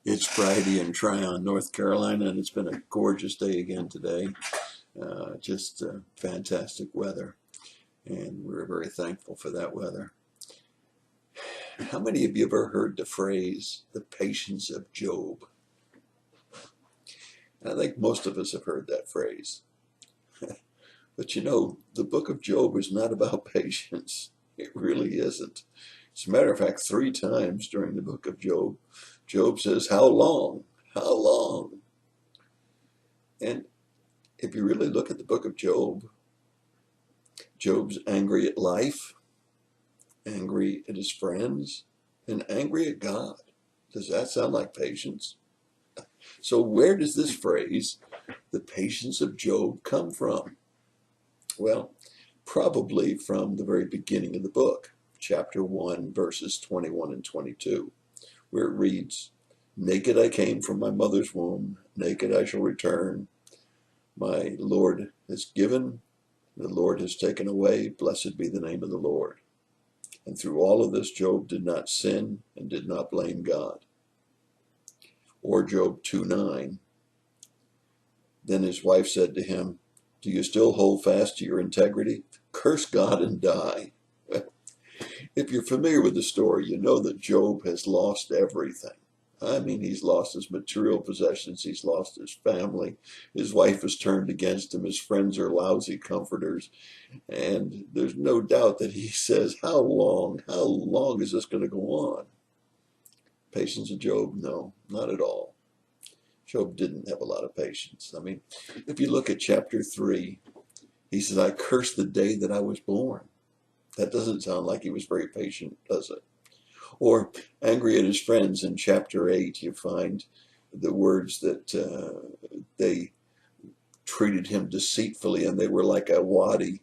It's Friday in Tryon, North Carolina, and it's been a gorgeous day again today. Just fantastic weather, and we're very thankful for that weather. How many of you have ever heard the phrase, the patience of Job? And I think most of us have heard that phrase. But you know, the book of Job is not about patience. It really isn't. As a matter of fact, 3 times during the book of Job, Job says, how long? How long? And if you really look at the book of Job, Job's angry at life, angry at his friends, and angry at God. Does that sound like patience? So where does this phrase, the patience of Job, come from? Well, probably from the very beginning of the book, chapter 1, verses 21 and 22, where it reads, naked I came from my mother's womb, naked I shall return. My Lord has given, the Lord has taken away, blessed be the name of the Lord. And through all of this, Job did not sin and did not blame God. Or Job 2:9. Then his wife said to him, do you still hold fast to your integrity? Curse God and die. If you're familiar with the story, you know that Job has lost everything. I mean, he's lost his material possessions, he's lost his family, his wife has turned against him, his friends are lousy comforters, and there's no doubt that he says, how long is this going to go on? Patience of Job? No, not at all. Job didn't have a lot of patience. I mean, if you look at chapter 3, he says, I curse the day that I was born. That doesn't sound like he was very patient, does it? Or angry at his friends in chapter 8, you find the words that they treated him deceitfully, and they were like a wadi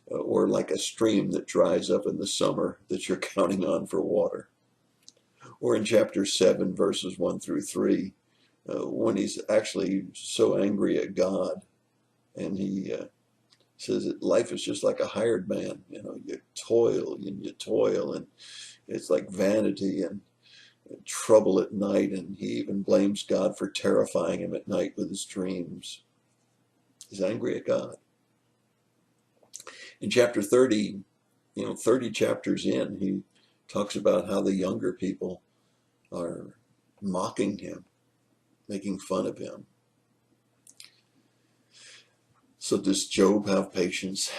or like a stream that dries up in the summer that you're counting on for water. Or in chapter 7, verses 1 through 3, when he's actually so angry at God, and he says that life is just like a hired man. You know, you toil, and it's like vanity and trouble at night, and he even blames God for terrifying him at night with his dreams. He's angry at God. In chapter 30, 30 chapters in, he talks about how the younger people are mocking him, making fun of him. So does Job have patience?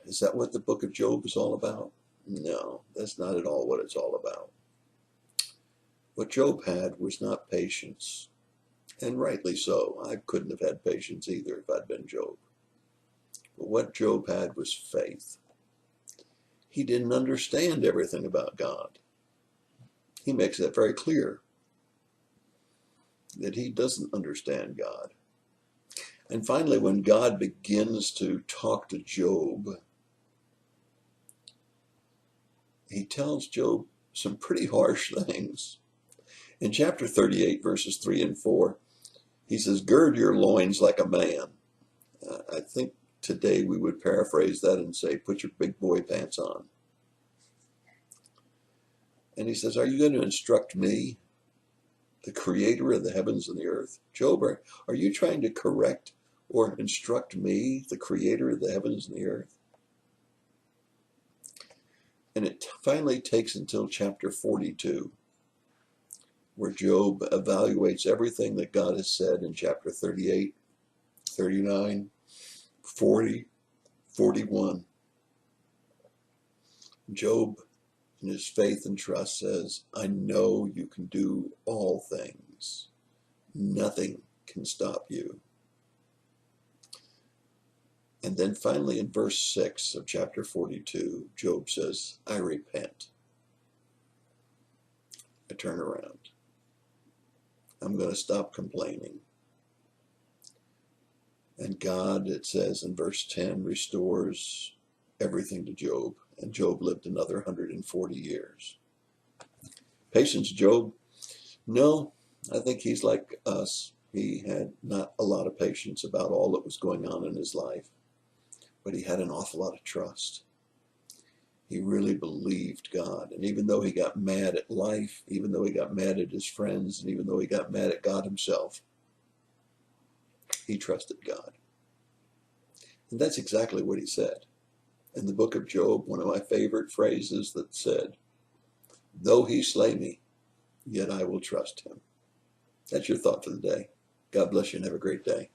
Is that what the book of Job is all about? No, that's not at all what it's all about. What Job had was not patience, and rightly so. I couldn't have had patience either if I'd been Job. But what Job had was faith. He didn't understand everything about God. He makes that very clear, that he doesn't understand God. And finally, when God begins to talk to Job, he tells Job some pretty harsh things. In chapter 38, verses 3 and 4, he says, gird your loins like a man. I think today we would paraphrase that and say, put your big boy pants on. And he says, are you going to instruct me, the creator of the heavens and the earth? Job, are you trying to correct or instruct me, the creator of the heavens and the earth? And it finally takes until chapter 42, where Job evaluates everything that God has said in chapter 38, 39, 40, 41. Job, in his faith and trust, says, I know you can do all things. Nothing can stop you. And then finally in verse 6 of chapter 42, Job says, I repent. I turn around. I'm going to stop complaining. And God, it says in verse 10, restores everything to Job. And Job lived another 140 years. Patience, Job? No, I think he's like us. He had not a lot of patience about all that was going on in his life, but he had an awful lot of trust. He really believed God. And even though he got mad at life, even though he got mad at his friends, and even though he got mad at God himself, he trusted God. And that's exactly what he said. In the book of Job, one of my favorite phrases that said, "Though he slay me, yet I will trust him." That's your thought for the day. God bless you and have a great day.